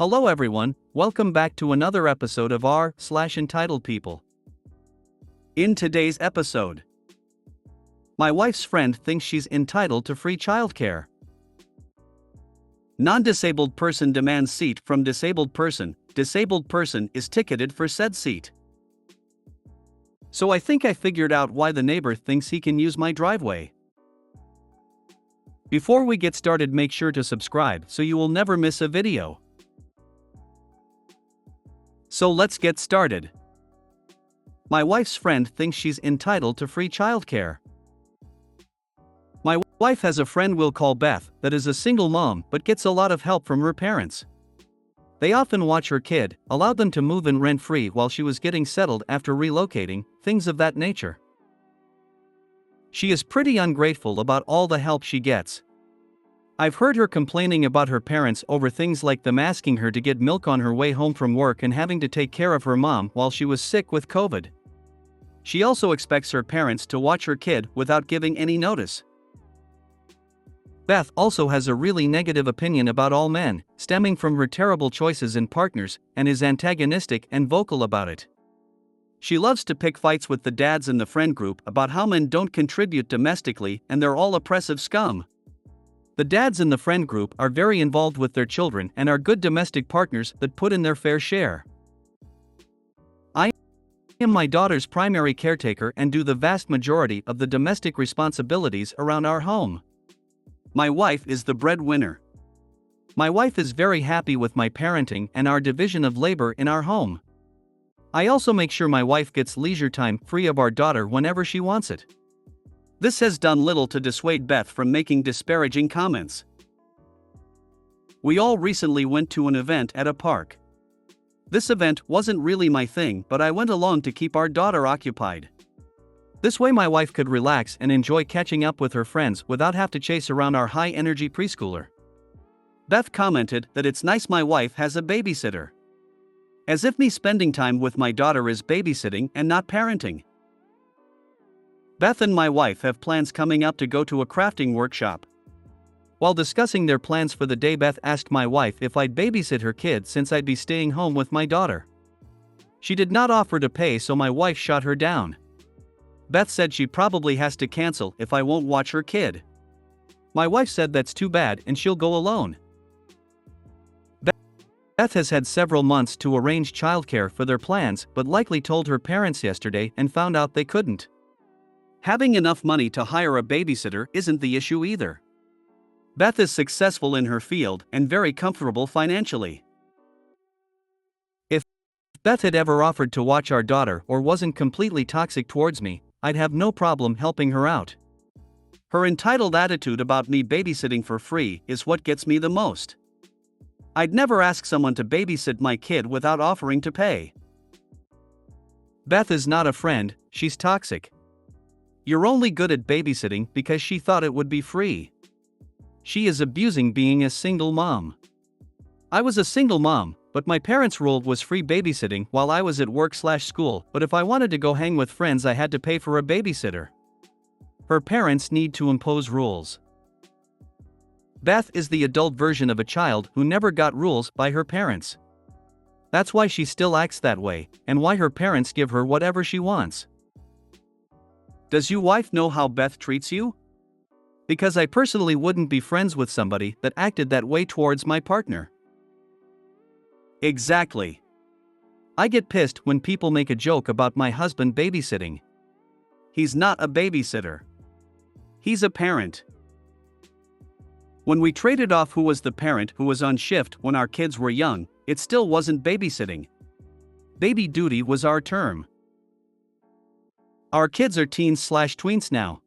Hello everyone, welcome back to another episode of r/entitled people. In today's episode, my wife's friend thinks she's entitled to free childcare. Non-disabled person demands seat from disabled person is ticketed for said seat. So I think I figured out why the neighbor thinks he can use my driveway. Before we get started, make sure to subscribe so you will never miss a video. So let's get started. My wife's friend thinks she's entitled to free childcare. My wife has a friend we'll call Beth that is a single mom but gets a lot of help from her parents. They often watch her kid, allowed them to move in rent-free while she was getting settled after relocating, things of that nature. She is pretty ungrateful about all the help she gets. I've heard her complaining about her parents over things like them asking her to get milk on her way home from work and having to take care of her mom while she was sick with COVID. She also expects her parents to watch her kid without giving any notice. Beth also has a really negative opinion about all men, stemming from her terrible choices in partners, and is antagonistic and vocal about it. She loves to pick fights with the dads in the friend group about how men don't contribute domestically and they're all oppressive scum. The dads in the friend group are very involved with their children and are good domestic partners that put in their fair share. I am my daughter's primary caretaker and do the vast majority of the domestic responsibilities around our home. My wife is the breadwinner. My wife is very happy with my parenting and our division of labor in our home. I also make sure my wife gets leisure time free of our daughter whenever she wants it. This has done little to dissuade Beth from making disparaging comments. We all recently went to an event at a park. This event wasn't really my thing, but I went along to keep our daughter occupied. This way my wife could relax and enjoy catching up with her friends without have to chase around our high-energy preschooler. Beth commented that it's nice my wife has a babysitter. As if me spending time with my daughter is babysitting and not parenting. Beth and my wife have plans coming up to go to a crafting workshop. While discussing their plans for the day, Beth asked my wife if I'd babysit her kid since I'd be staying home with my daughter. She did not offer to pay, so my wife shot her down. Beth said she probably has to cancel if I won't watch her kid. My wife said that's too bad and she'll go alone. Beth has had several months to arrange childcare for their plans but likely told her parents yesterday and found out they couldn't. Having enough money to hire a babysitter isn't the issue either. Beth is successful in her field and very comfortable financially. If Beth had ever offered to watch our daughter or wasn't completely toxic towards me, I'd have no problem helping her out. Her entitled attitude about me babysitting for free is what gets me the most. I'd never ask someone to babysit my kid without offering to pay. Beth is not a friend, she's toxic. You're only good at babysitting because she thought it would be free. She is abusing being a single mom. I was a single mom, but my parents' rule was free babysitting while I was at work/school, but if I wanted to go hang with friends I had to pay for a babysitter. Her parents need to impose rules. Beth is the adult version of a child who never got rules by her parents. That's why she still acts that way, and why her parents give her whatever she wants. Does your wife know how Beth treats you? Because I personally wouldn't be friends with somebody that acted that way towards my partner. Exactly. I get pissed when people make a joke about my husband babysitting. He's not a babysitter. He's a parent. When we traded off who was the parent who was on shift when our kids were young, it still wasn't babysitting. Baby duty was our term. Our kids are teens/tweens now.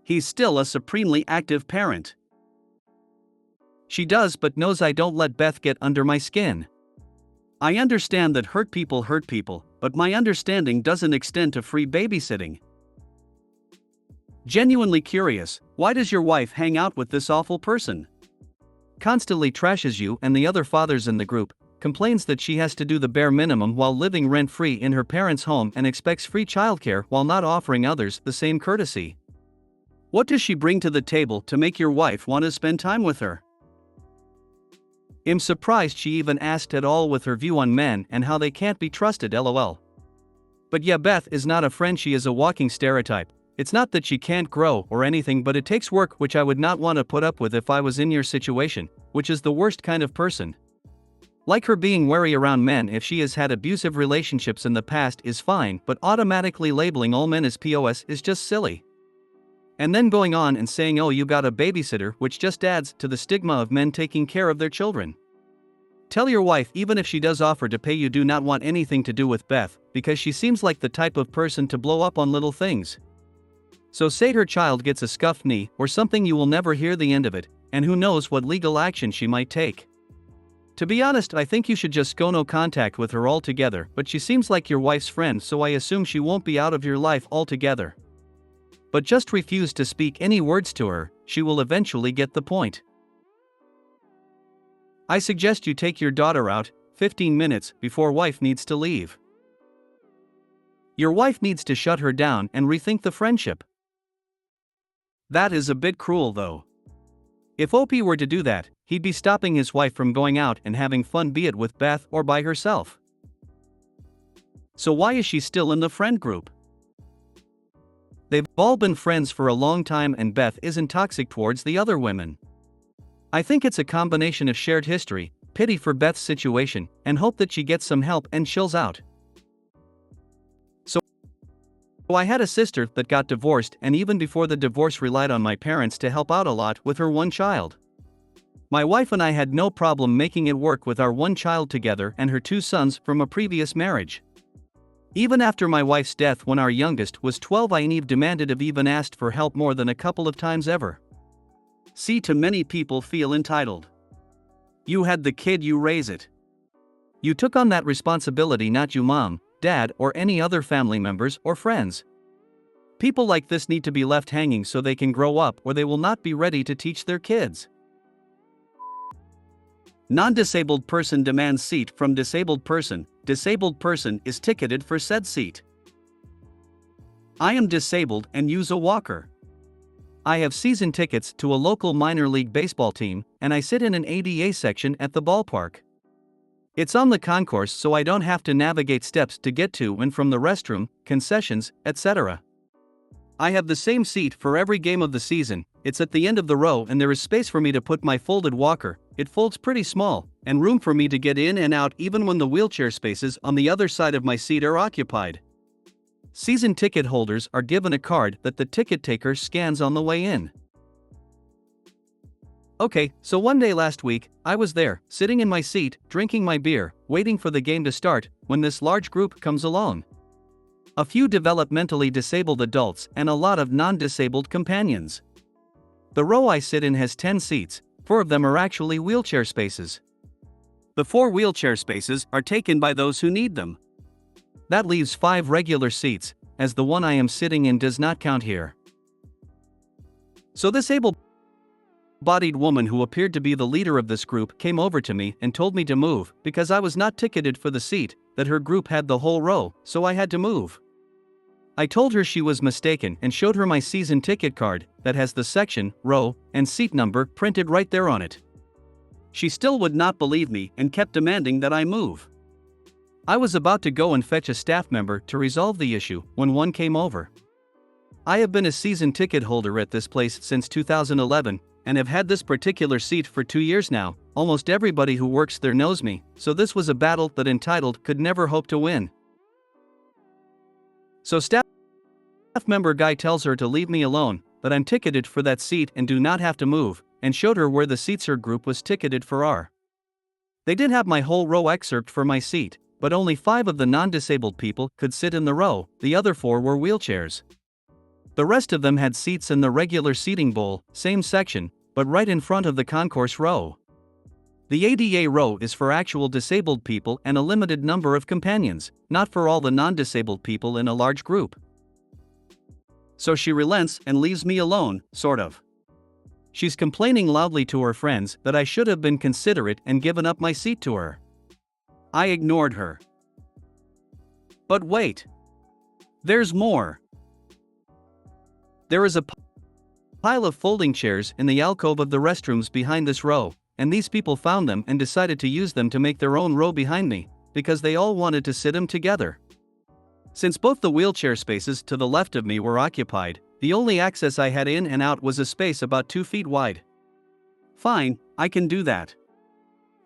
He's still a supremely active parent. She does but knows I don't let Beth get under my skin. I understand that hurt people, but my understanding doesn't extend to free babysitting. Genuinely curious, why does your wife hang out with this awful person? Constantly trashes you and the other fathers in the group, complains that she has to do the bare minimum while living rent-free in her parents' home and expects free childcare while not offering others the same courtesy. What does she bring to the table to make your wife want to spend time with her? I'm surprised she even asked at all with her view on men and how they can't be trusted, lol. But yeah, Beth is not a friend, she is a walking stereotype. It's not that she can't grow or anything, but it takes work, which I would not want to put up with if I was in your situation, which is the worst kind of person. Like her being wary around men if she has had abusive relationships in the past is fine, but automatically labeling all men as POS is just silly. And then going on and saying, oh, you got a babysitter, which just adds to the stigma of men taking care of their children. Tell your wife, even if she does offer to pay, you do not want anything to do with Beth, because she seems like the type of person to blow up on little things. So say her child gets a scuffed knee or something, you will never hear the end of it, and who knows what legal action she might take. To be honest, I think you should just go no contact with her altogether, but she seems like your wife's friend, so I assume she won't be out of your life altogether. But just refuse to speak any words to her, she will eventually get the point. I suggest you take your daughter out 15 minutes before wife needs to leave. Your wife needs to shut her down and rethink the friendship. That is a bit cruel though. If OP were to do that, he'd be stopping his wife from going out and having fun, be it with Beth or by herself. So why is she still in the friend group? They've all been friends for a long time and Beth isn't toxic towards the other women. I think it's a combination of shared history, pity for Beth's situation, and hope that she gets some help and chills out. So I had a sister that got divorced, and even before the divorce relied on my parents to help out a lot with her one child. My wife and I had no problem making it work with our one child together and her 2 sons from a previous marriage. Even after my wife's death when our youngest was 12, I never demanded of even asked for help more than a couple of times ever. See, to many people feel entitled. You had the kid, you raise it. You took on that responsibility, not you mom, dad or any other family members or friends. People like this need to be left hanging so they can grow up, or they will not be ready to teach their kids. Non-disabled person demands seat from disabled person. Disabled person is ticketed for said seat. I am disabled and use a walker. I have season tickets to a local minor league baseball team, and I sit in an ADA section at the ballpark. It's on the concourse, so I don't have to navigate steps to get to and from the restroom, concessions, etc. I have the same seat for every game of the season. It's at the end of the row and there is space for me to put my folded walker. It folds pretty small, and room for me to get in and out even when the wheelchair spaces on the other side of my seat are occupied. Season ticket holders are given a card that the ticket taker scans on the way in. Okay, so one day last week, I was there, sitting in my seat, drinking my beer, waiting for the game to start, when this large group comes along. A few developmentally disabled adults and a lot of non-disabled companions. The row I sit in has 10 seats, 4 of them are actually wheelchair spaces. The 4 wheelchair spaces are taken by those who need them. That leaves 5 regular seats, as the one I am sitting in does not count here. So this able-bodied woman who appeared to be the leader of this group came over to me and told me to move because I was not ticketed for the seat, that her group had the whole row, so I had to move. I told her she was mistaken and showed her my season ticket card that has the section, row, and seat number printed right there on it. She still would not believe me and kept demanding that I move. I was about to go and fetch a staff member to resolve the issue when one came over. I have been a season ticket holder at this place since 2011 and have had this particular seat for 2 years now. Almost everybody who works there knows me, so this was a battle that Entitled could never hope to win. So staff member guy tells her to leave me alone, that I'm ticketed for that seat and do not have to move, and showed her where the seats her group was ticketed for are. They did have my whole row excerpt for my seat, but only 5 of the non-disabled people could sit in the row, the other 4 were wheelchairs. The rest of them had seats in the regular seating bowl, same section, but right in front of the concourse row. The ADA row is for actual disabled people and a limited number of companions, not for all the non-disabled people in a large group. So she relents and leaves me alone, sort of. She's complaining loudly to her friends that I should have been considerate and given up my seat to her. I ignored her. But wait. There's more. There is a pile of folding chairs in the alcove of the restrooms behind this row, and these people found them and decided to use them to make their own row behind me, because they all wanted to sit them together. Since both the wheelchair spaces to the left of me were occupied, the only access I had in and out was a space about 2 feet wide. Fine, I can do that.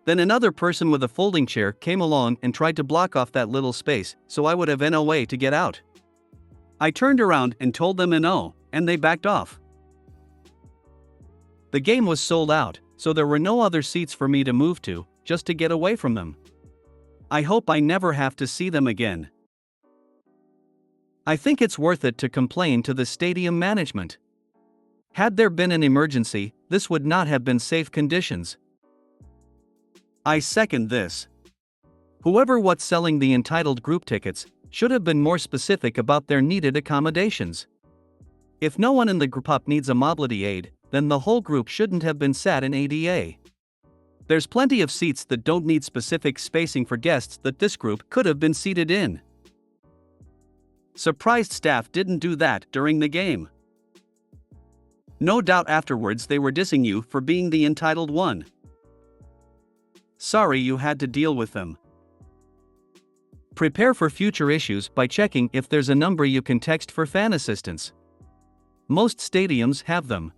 Then another person with a folding chair came along and tried to block off that little space, so I would have no way to get out. I turned around and told them no, and they backed off. The game was sold out, so there were no other seats for me to move to, just to get away from them. I hope I never have to see them again. I think it's worth it to complain to the stadium management. Had there been an emergency, this would not have been safe conditions. I second this. Whoever was selling the entitled group tickets should have been more specific about their needed accommodations. If no one in the group needs a mobility aid, then the whole group shouldn't have been sat in ADA. There's plenty of seats that don't need specific spacing for guests that this group could have been seated in. Surprised staff didn't do that during the game. No doubt afterwards they were dissing you for being the entitled one. Sorry you had to deal with them. Prepare for future issues by checking if there's a number you can text for fan assistance. Most stadiums have them.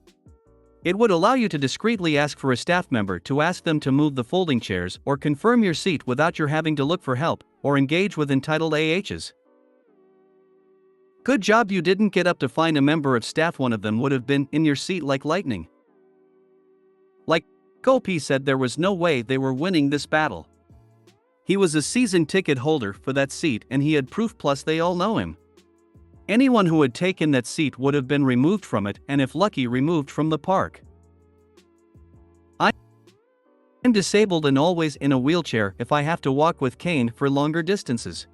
It would allow you to discreetly ask for a staff member to ask them to move the folding chairs or confirm your seat without your having to look for help or engage with entitled AHs. Good job you didn't get up to find a member of staff. One of them would have been in your seat like lightning. Like Gopi said, there was no way they were winning this battle. He was a season ticket holder for that seat and he had proof, plus they all know him. Anyone who had taken that seat would have been removed from it, and if lucky, removed from the park. I'm disabled and always in a wheelchair if I have to walk with cane for longer distances.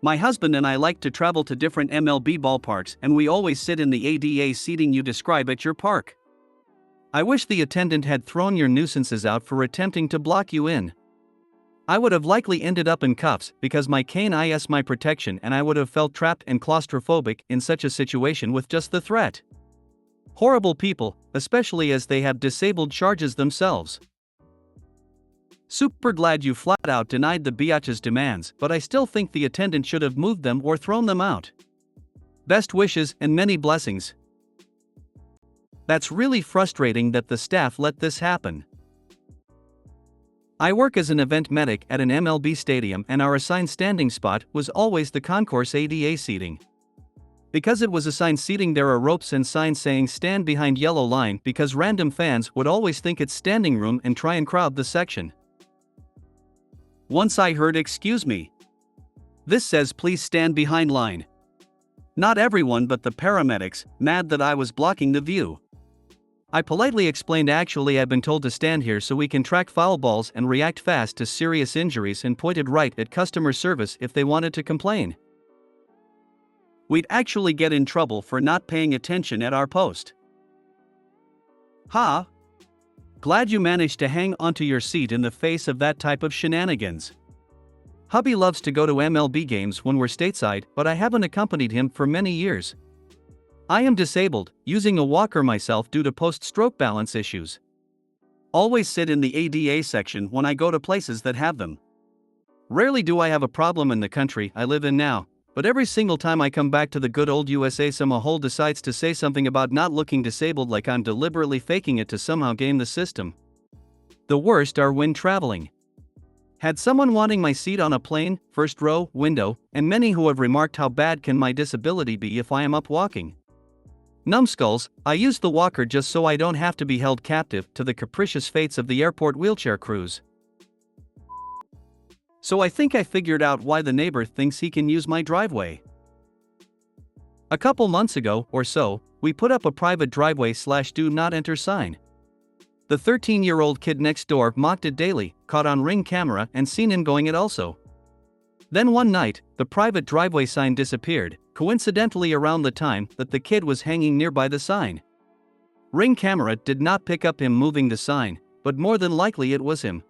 My husband and I like to travel to different MLB ballparks and we always sit in the ADA seating you describe at your park. I wish the attendant had thrown your nuisances out for attempting to block you in. I would have likely ended up in cuffs because my cane is my protection, and I would have felt trapped and claustrophobic in such a situation with just the threat. Horrible people, especially as they have disabled charges themselves. Super glad you flat out denied the biatch's demands, but I still think the attendant should have moved them or thrown them out. Best wishes and many blessings. That's really frustrating that the staff let this happen. I work as an event medic at an MLB stadium and our assigned standing spot was always the concourse ADA seating. Because it was assigned seating, there are ropes and signs saying stand behind yellow line because random fans would always think it's standing room and try and crowd the section. Once I heard excuse me. This says please stand behind line. Not everyone but the paramedics, mad that I was blocking the view. I politely explained actually I've been told to stand here so we can track foul balls and react fast to serious injuries, and pointed right at customer service if they wanted to complain. We'd actually get in trouble for not paying attention at our post. Ha! Glad you managed to hang onto your seat in the face of that type of shenanigans. Hubby loves to go to MLB games when we're stateside, but I haven't accompanied him for many years. I am disabled, using a walker myself due to post-stroke balance issues. Always sit in the ADA section when I go to places that have them. Rarely do I have a problem in the country I live in now, but every single time I come back to the good old USA, some a-hole decides to say something about not looking disabled, like I'm deliberately faking it to somehow game the system. The worst are when traveling. Had someone wanting my seat on a plane, first row, window, and many who have remarked how bad can my disability be if I am up walking. Numbskulls, I use the walker just so I don't have to be held captive to the capricious fates of the airport wheelchair crews. So I think I figured out why the neighbor thinks he can use my driveway. A couple months ago or so, we put up a private driveway / do not enter sign. The 13-year-old kid next door mocked it daily, caught on Ring camera and seen him going it also. Then one night, the private driveway sign disappeared, coincidentally around the time that the kid was hanging nearby the sign. Ring camera did not pick up him moving the sign, but more than likely it was him.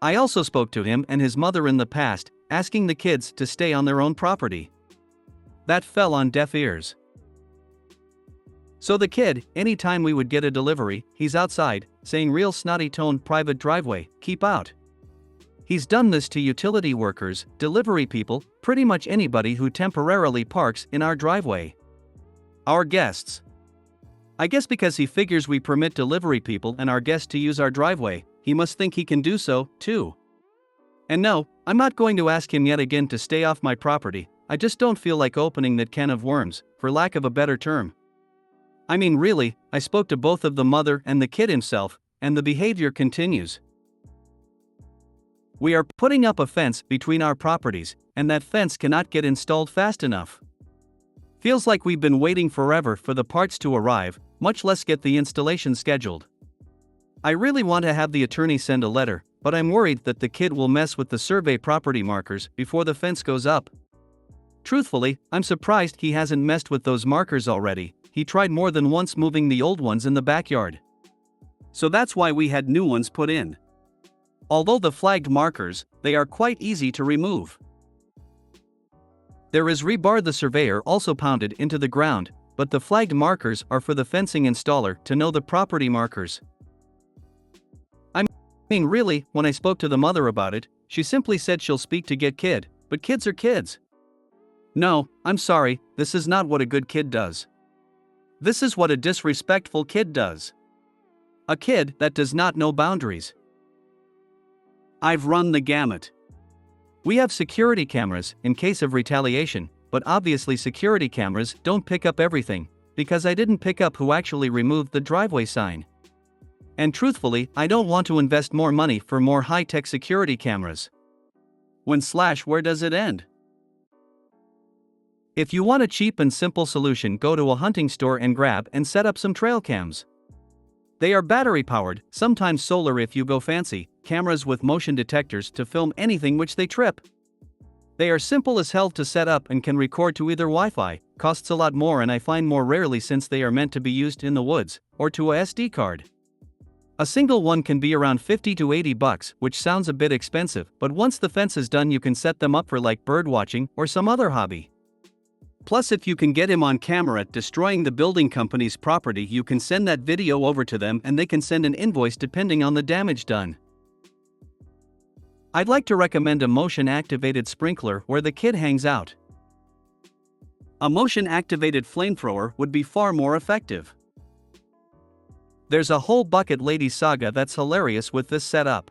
I also spoke to him and his mother in the past, asking the kids to stay on their own property. That fell on deaf ears. So the kid, anytime we would get a delivery, he's outside, saying real snotty tone private driveway, keep out. He's done this to utility workers, delivery people, pretty much anybody who temporarily parks in our driveway. Our guests. I guess because he figures we permit delivery people and our guests to use our driveway, he must think he can do so, too. And no, I'm not going to ask him yet again to stay off my property. I just don't feel like opening that can of worms, for lack of a better term. I mean really, I spoke to both of the mother and the kid himself, and the behavior continues. We are putting up a fence between our properties, and that fence cannot get installed fast enough. Feels like we've been waiting forever for the parts to arrive, much less get the installation scheduled. I really want to have the attorney send a letter, but I'm worried that the kid will mess with the survey property markers before the fence goes up. Truthfully, I'm surprised he hasn't messed with those markers already. He tried more than once moving the old ones in the backyard. So that's why we had new ones put in. Although the flagged markers, they are quite easy to remove. There is rebar the surveyor also pounded into the ground, but the flagged markers are for the fencing installer to know the property markers. I mean really, when I spoke to the mother about it, she simply said she'll speak to get kid, but kids are kids. No, I'm sorry, this is not what a good kid does. This is what a disrespectful kid does. A kid that does not know boundaries. I've run the gamut. We have security cameras in case of retaliation, but obviously security cameras don't pick up everything, because I didn't pick up who actually removed the driveway sign. And truthfully, I don't want to invest more money for more high-tech security cameras. Where does it end? If you want a cheap and simple solution, go to a hunting store and grab and set up some trail cams. They are battery powered, sometimes solar if you go fancy, cameras with motion detectors to film anything which they trip. They are simple as hell to set up and can record to either Wi-Fi, costs a lot more and I find more rarely since they are meant to be used in the woods, or to a SD card. A single one can be around $50 to $80, which sounds a bit expensive, but once the fence is done you can set them up for like bird watching or some other hobby. Plus if you can get him on camera destroying the building company's property, you can send that video over to them and they can send an invoice depending on the damage done. I'd like to recommend a motion-activated sprinkler where the kid hangs out. A motion-activated flamethrower would be far more effective. There's a whole bucket lady saga that's hilarious with this setup.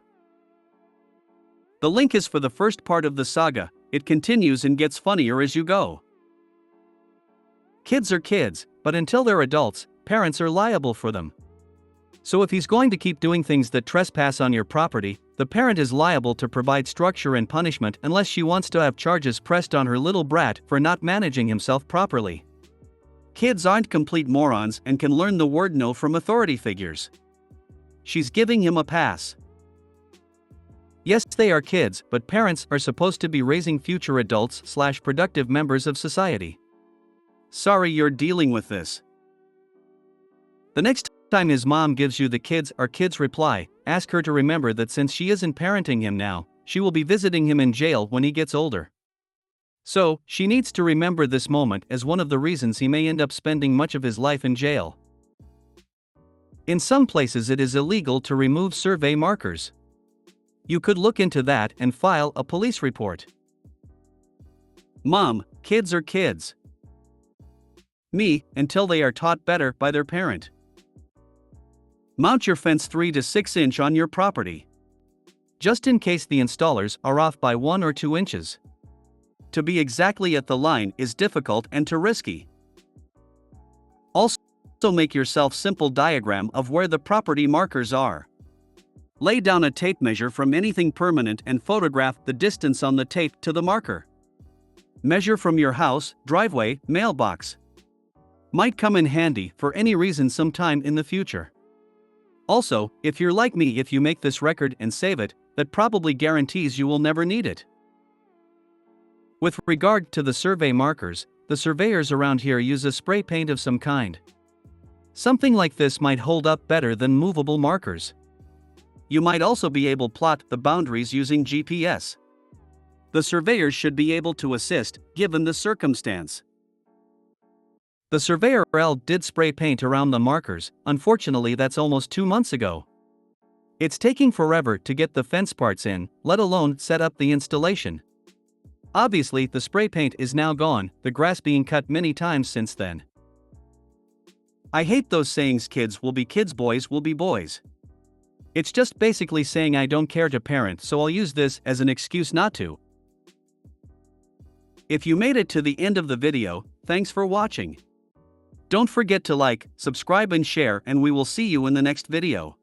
The link is for the first part of the saga. It continues and gets funnier as you go. Kids are kids, but until they're adults, parents are liable for them. So if he's going to keep doing things that trespass on your property, the parent is liable to provide structure and punishment unless she wants to have charges pressed on her little brat for not managing himself properly. Kids aren't complete morons and can learn the word no from authority figures. She's giving him a pass. Yes, they are kids, but parents are supposed to be raising future adults/productive members of society. Sorry you're dealing with this. The next time his mom gives you the kids are kids reply, ask her to remember that since she isn't parenting him now, she will be visiting him in jail when he gets older. So, she needs to remember this moment as one of the reasons he may end up spending much of his life in jail. In some places it is illegal to remove survey markers. You could look into that and file a police report. Mom, kids are kids. Me, until they are taught better by their parent. Mount your fence 3 to 6 inch on your property. Just in case the installers are off by 1 or 2 inches. To be exactly at the line is difficult and too risky. Also make yourself simple diagram of where the property markers are. Lay down a tape measure from anything permanent and photograph the distance on the tape to the marker. Measure from your house, driveway, mailbox. Might come in handy for any reason sometime in the future. Also, if you're like me, if you make this record and save it, that probably guarantees you will never need it. With regard to the survey markers, the surveyors around here use a spray paint of some kind. Something like this might hold up better than movable markers. You might also be able to plot the boundaries using GPS. The surveyors should be able to assist, given the circumstance. The surveyor L did spray paint around the markers, unfortunately that's almost 2 months ago. It's taking forever to get the fence parts in, let alone set up the installation. Obviously the spray paint is now gone, the grass being cut many times since then. I hate those sayings kids will be kids, boys will be boys. It's just basically saying I don't care to parent, so I'll use this as an excuse not to. If you made it to the end of the video, thanks for watching. Don't forget to like, subscribe and share, and we will see you in the next video.